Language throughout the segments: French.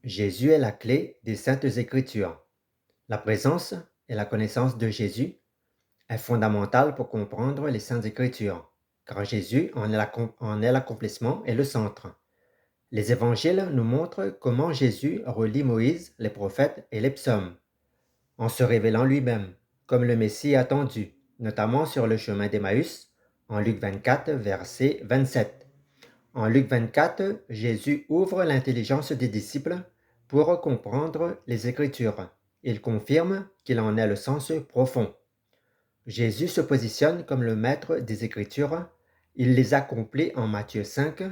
Jésus est la clé des Saintes Écritures. La présence et la connaissance de Jésus est fondamentale pour comprendre les Saintes Écritures, car Jésus en est l'accomplissement et le centre. Les évangiles nous montrent comment Jésus relie Moïse, les prophètes et les psaumes, en se révélant lui-même, comme le Messie attendu, notamment sur le chemin d'Emmaüs, en Luc 24, verset 27. En Luc 24, Jésus ouvre l'intelligence des disciples pour comprendre les Écritures. Il confirme qu'il en est le sens profond. Jésus se positionne comme le maître des Écritures. Il les accomplit en Matthieu 5.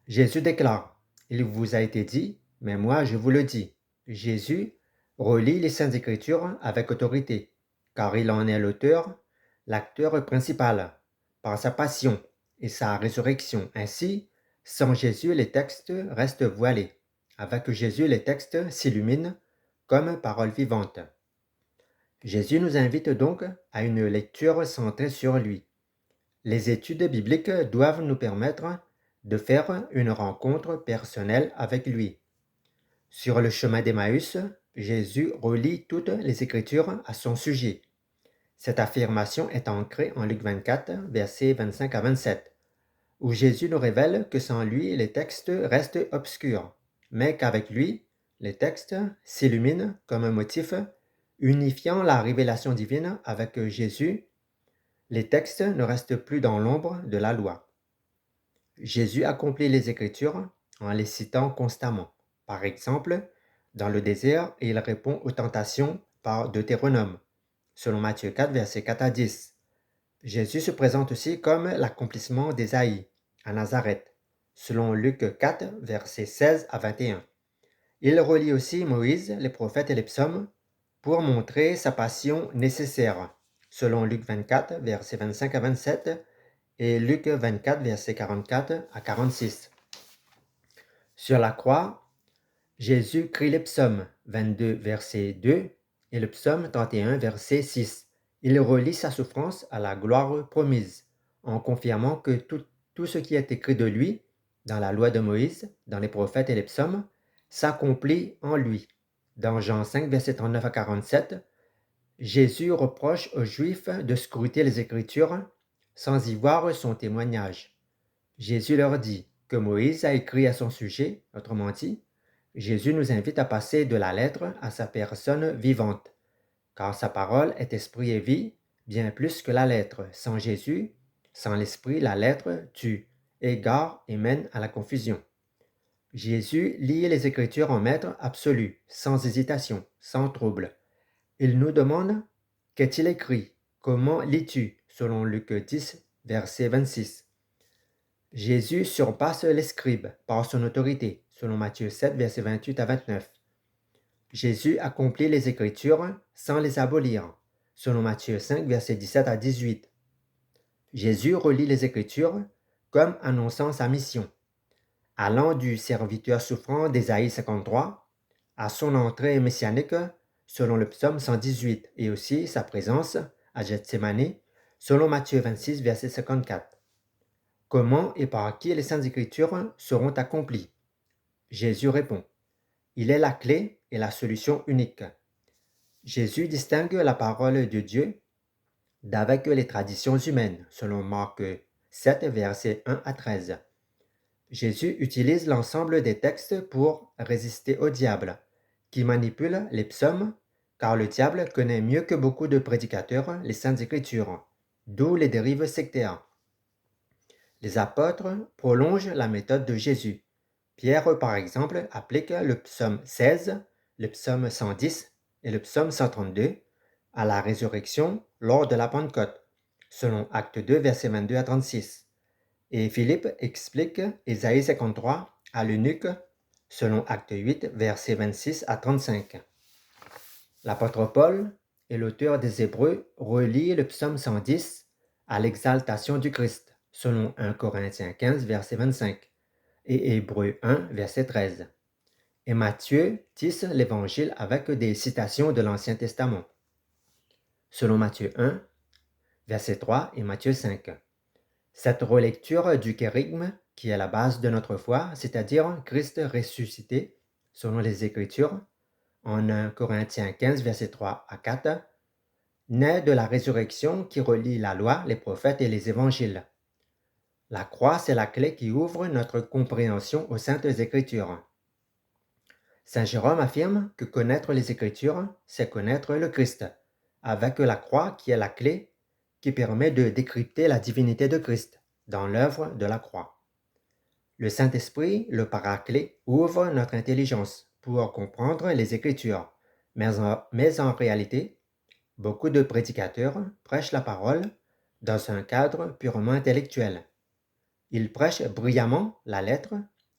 Jésus déclare: « Il vous a été dit, mais moi je vous le dis. » Jésus relie les Saintes Écritures avec autorité, car il en est l'auteur, l'acteur principal, par sa passion et sa résurrection. Ainsi, sans Jésus, les textes restent voilés. Avec Jésus, les textes s'illuminent comme paroles vivantes. Jésus nous invite donc à une lecture centrée sur lui. Les études bibliques doivent nous permettre de faire une rencontre personnelle avec lui. Sur le chemin d'Emmaüs, Jésus relie toutes les Écritures à son sujet. Cette affirmation est ancrée en Luc 24, versets 25 à 27, où Jésus nous révèle que sans lui, les textes restent obscurs, mais qu'avec lui, les textes s'illuminent comme un motif unifiant la révélation divine. Avec Jésus, les textes ne restent plus dans l'ombre de la loi. Jésus accomplit les Écritures en les citant constamment. Par exemple, dans le désert, il répond aux tentations par Deutéronome, selon Matthieu 4, versets 4 à 10. Jésus se présente aussi comme l'accomplissement d'Ésaïe, à Nazareth, selon Luc 4, versets 16 à 21. Il relie aussi Moïse, les prophètes et les psaumes pour montrer sa passion nécessaire, selon Luc 24, versets 25 à 27 et Luc 24, versets 44 à 46. Sur la croix, Jésus crie les psaumes 22, verset 2 et le psaume 31, verset 6. Il relie sa souffrance à la gloire promise, en confirmant que tout ce qui est écrit de lui, dans la loi de Moïse, dans les prophètes et les psaumes, s'accomplit en lui. Dans Jean 5, verset 39 à 47, Jésus reproche aux Juifs de scruter les Écritures sans y voir son témoignage. Jésus leur dit que Moïse a écrit à son sujet, autrement dit, Jésus nous invite à passer de la lettre à sa personne vivante, car sa parole est esprit et vie, bien plus que la lettre. Sans Jésus, sans l'esprit, la lettre tue, égare et mène à la confusion. Jésus lit les Écritures en maître absolu, sans hésitation, sans trouble. Il nous demande: qu'est-il écrit? Comment lis-tu? Selon Luc 10, verset 26. Jésus surpasse les scribes par son autorité, selon Matthieu 7, verset 28 à 29. Jésus accomplit les Écritures sans les abolir, selon Matthieu 5, verset 17 à 18. Jésus relie les Écritures comme annonçant sa mission, allant du serviteur souffrant d'Ésaïe 53 à son entrée messianique, selon le psaume 118, et aussi sa présence à Gethsémani, selon Matthieu 26, verset 54. Comment et par qui les Saintes Écritures seront accomplies? Jésus répond: il est la clé et la solution unique. Jésus distingue la parole de Dieu d'avec les traditions humaines, selon Marc 7, versets 1 à 13. Jésus utilise l'ensemble des textes pour résister au diable, qui manipule les psaumes, car le diable connaît mieux que beaucoup de prédicateurs les Saintes Écritures, d'où les dérives sectaires. Les apôtres prolongent la méthode de Jésus. Pierre, par exemple, applique le psaume 16, le psaume 110 et le psaume 132 à la résurrection lors de la Pentecôte, selon Acte 2, versets 22 à 36. Et Philippe explique Ésaïe 53 à l'eunuque, selon Acte 8, versets 26 à 35. L'apôtre Paul et l'auteur des Hébreux relie le psaume 110 à l'exaltation du Christ, selon 1 Corinthiens 15, verset 25, et Hébreux 1, verset 13. Et Matthieu tisse l'évangile avec des citations de l'Ancien Testament, selon Matthieu 1, verset 3 et Matthieu 5. Cette relecture du kérigme, qui est la base de notre foi, c'est-à-dire Christ ressuscité, selon les Écritures, en 1 Corinthiens 15, versets 3 à 4, naît de la résurrection qui relie la loi, les prophètes et les évangiles. La croix, c'est la clé qui ouvre notre compréhension aux Saintes Écritures. Saint Jérôme affirme que connaître les Écritures, c'est connaître le Christ, avec la croix qui est la clé qui permet de décrypter la divinité de Christ dans l'œuvre de la croix. Le Saint-Esprit, le Paraclet, ouvre notre intelligence pour comprendre les Écritures, mais en réalité, beaucoup de prédicateurs prêchent la parole dans un cadre purement intellectuel. Ils prêchent brillamment la lettre,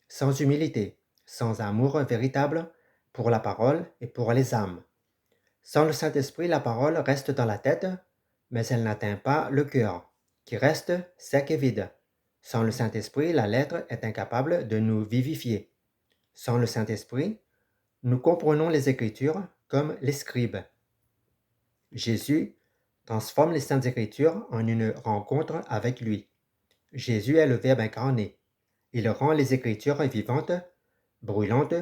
sans humilité, sans amour véritable pour la parole et pour les âmes. Sans le Saint-Esprit, la parole reste dans la tête, mais elle n'atteint pas le cœur, qui reste sec et vide. Sans le Saint-Esprit, la lettre est incapable de nous vivifier. Sans le Saint-Esprit, nous comprenons les Écritures comme les scribes. Jésus transforme les Saintes Écritures en une rencontre avec lui. Jésus est le Verbe incarné. Il rend les Écritures vivantes, brûlantes,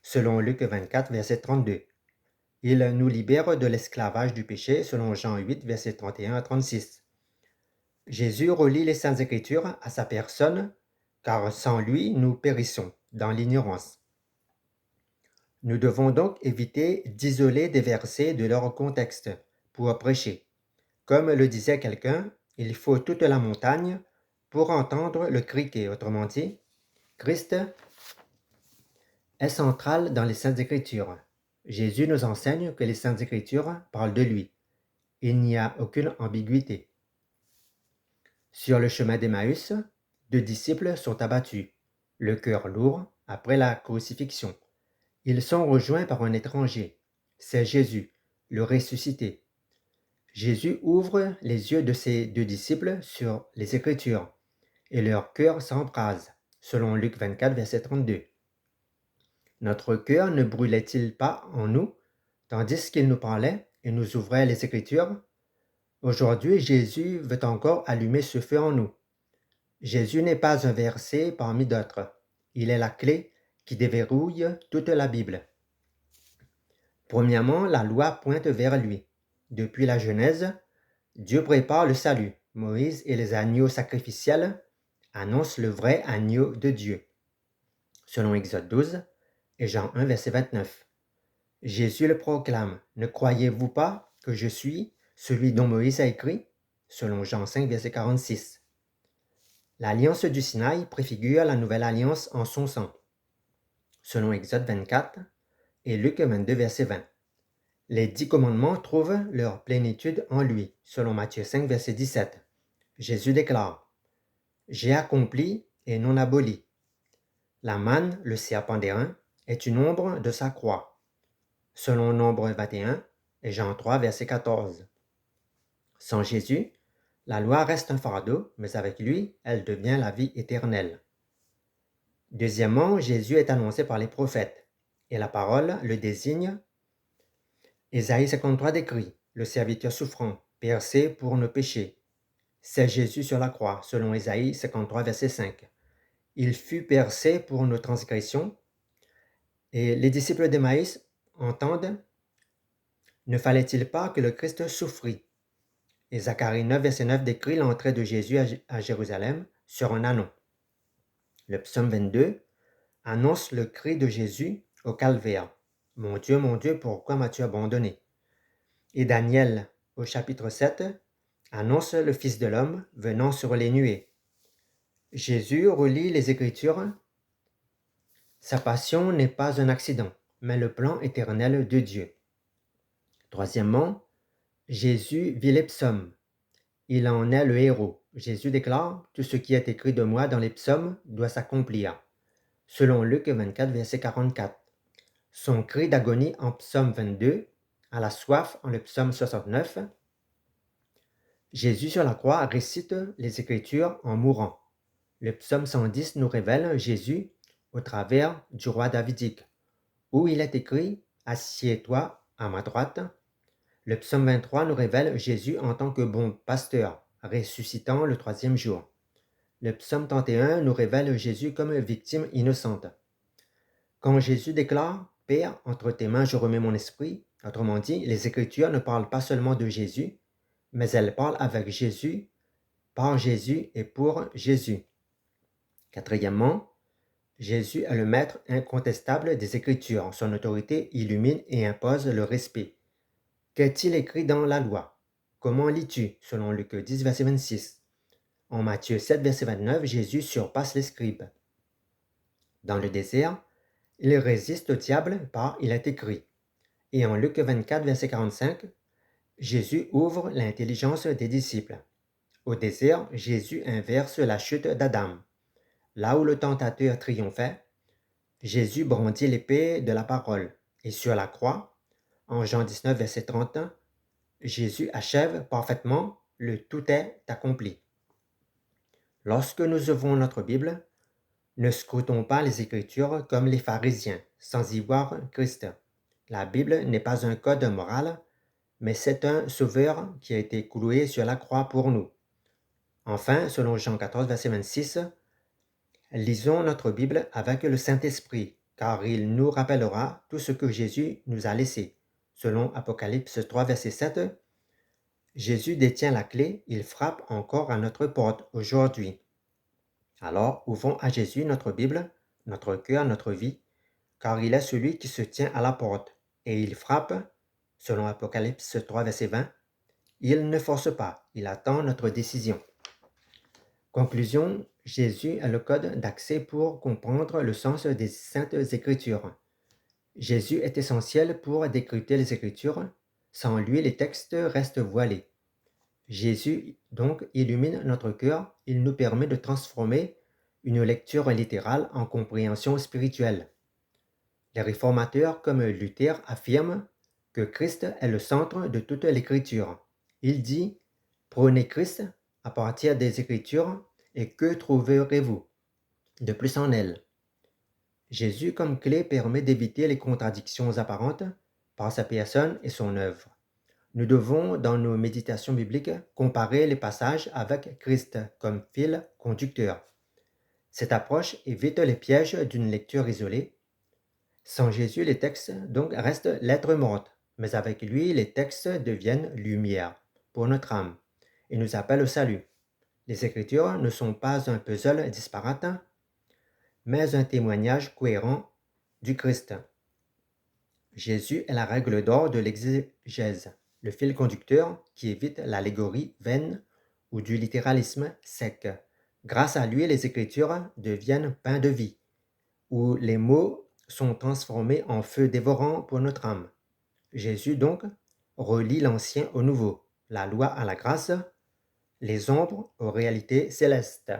selon Luc 24, verset 32. Il nous libère de l'esclavage du péché, selon Jean 8, verset 31 à 36. Jésus relie les Saintes Écritures à sa personne, car sans lui, nous périssons dans l'ignorance. Nous devons donc éviter d'isoler des versets de leur contexte pour prêcher. Comme le disait quelqu'un, il faut toute la montagne pour entendre le criquet. Autrement dit, Christ est central dans les Saintes Écritures. Jésus nous enseigne que les Saintes Écritures parlent de lui. Il n'y a aucune ambiguïté. Sur le chemin d'Emmaüs, 2 disciples sont abattus, le cœur lourd, après la crucifixion. Ils sont rejoints par un étranger. C'est Jésus, le ressuscité. Jésus ouvre les yeux de ses 2 disciples sur les Écritures, et leur cœur s'embrase, selon Luc 24, verset 32. Notre cœur ne brûlait-il pas en nous, tandis qu'il nous parlait et nous ouvrait les Écritures? Aujourd'hui, Jésus veut encore allumer ce feu en nous. Jésus n'est pas un verset parmi d'autres. Il est la clé qui déverrouille toute la Bible. Premièrement, la loi pointe vers lui. Depuis la Genèse, Dieu prépare le salut. Moïse et les agneaux sacrificiels annoncent le vrai agneau de Dieu, selon Exode 12 et Jean 1, verset 29. Jésus le proclame. Ne croyez-vous pas que je suis celui dont Moïse a écrit, selon Jean 5, verset 46. L'alliance du Sinaï préfigure la nouvelle alliance en son sang, selon Exode 24 et Luc 22, verset 20. Les 10 commandements trouvent leur plénitude en lui, selon Matthieu 5, verset 17. Jésus déclare: « J'ai accompli et non aboli. » La manne, le serpent d'airain, est une ombre de sa croix, selon Nombre 21 et Jean 3, verset 14. Sans Jésus, la loi reste un fardeau, mais avec lui, elle devient la vie éternelle. Deuxièmement, Jésus est annoncé par les prophètes, et la parole le désigne. Ésaïe 53 décrit le serviteur souffrant, percé pour nos péchés. C'est Jésus sur la croix, selon Ésaïe 53, verset 5. Il fut percé pour nos transgressions. Et les disciples d'Emmaüs entendent: ne fallait-il pas que le Christ souffrit? Et Zacharie 9, verset 9 décrit l'entrée de Jésus à Jérusalem sur un ânon. Le psaume 22 annonce le cri de Jésus au calvaire: mon Dieu, pourquoi m'as-tu abandonné? Et Daniel, au chapitre 7, annonce le Fils de l'homme venant sur les nuées. Jésus relie les Écritures. Sa passion n'est pas un accident, mais le plan éternel de Dieu. Troisièmement, Jésus vit les psaumes. Il en est le héros. Jésus déclare: « Tout ce qui est écrit de moi dans les psaumes doit s'accomplir », selon Luc 24, verset 44. Son cri d'agonie en psaume 22, à la soif en le psaume 69. Jésus sur la croix récite les Écritures en mourant. Le psaume 110 nous révèle Jésus au travers du roi davidique, où il est écrit: « Assieds-toi à ma droite ». Le psaume 23 nous révèle Jésus en tant que bon pasteur, ressuscitant le 3e jour. Le psaume 31 nous révèle Jésus comme victime innocente. Quand Jésus déclare: Père, entre tes mains je remets mon esprit, autrement dit, les Écritures ne parlent pas seulement de Jésus, mais elles parlent avec Jésus, par Jésus et pour Jésus. Quatrièmement, Jésus est le maître incontestable des Écritures. Son autorité illumine et impose le respect. Qu'est-il écrit dans la loi? Comment lis-tu? Selon Luc 10, verset 26. En Matthieu 7, verset 29, Jésus surpasse les scribes. Dans le désert, il résiste au diable par il est écrit. Et en Luc 24, verset 45, Jésus ouvre l'intelligence des disciples. Au désert, Jésus inverse la chute d'Adam. Là où le tentateur triomphait, Jésus brandit l'épée de la parole. Et sur la croix, en Jean 19, verset 30, Jésus achève parfaitement le tout est accompli. Lorsque nous ouvrons notre Bible, ne scrutons pas les Écritures comme les pharisiens, sans y voir Christ. La Bible n'est pas un code moral, mais c'est un sauveur qui a été cloué sur la croix pour nous. Enfin, selon Jean 14, verset 26, lisons notre Bible avec le Saint-Esprit, car il nous rappellera tout ce que Jésus nous a laissé. Selon Apocalypse 3, verset 7, Jésus détient la clé, il frappe encore à notre porte aujourd'hui. Alors, ouvrons à Jésus notre Bible, notre cœur, notre vie, car il est celui qui se tient à la porte, et il frappe, selon Apocalypse 3, verset 20, il ne force pas, il attend notre décision. Conclusion, Jésus est le code d'accès pour comprendre le sens des Saintes Écritures. Jésus est essentiel pour décrypter les Écritures, sans lui les textes restent voilés. Jésus donc illumine notre cœur, il nous permet de transformer une lecture littérale en compréhension spirituelle. Les réformateurs comme Luther affirment que Christ est le centre de toute l'Écriture. Il dit: Prenez Christ à partir des Écritures et que trouverez-vous de plus en elles? Jésus comme clé permet d'éviter les contradictions apparentes par sa personne et son œuvre. Nous devons, dans nos méditations bibliques, comparer les passages avec Christ comme fil conducteur. Cette approche évite les pièges d'une lecture isolée. Sans Jésus, les textes donc restent lettres mortes, mais avec lui, les textes deviennent lumière pour notre âme et nous appellent au salut. Les Écritures ne sont pas un puzzle disparate, mais un témoignage cohérent du Christ. Jésus est la règle d'or de l'exégèse, le fil conducteur qui évite l'allégorie vaine ou du littéralisme sec. Grâce à lui, les Écritures deviennent pain de vie, où les mots sont transformés en feu dévorant pour notre âme. Jésus donc relie l'Ancien au Nouveau, la loi à la grâce, les ombres aux réalités célestes.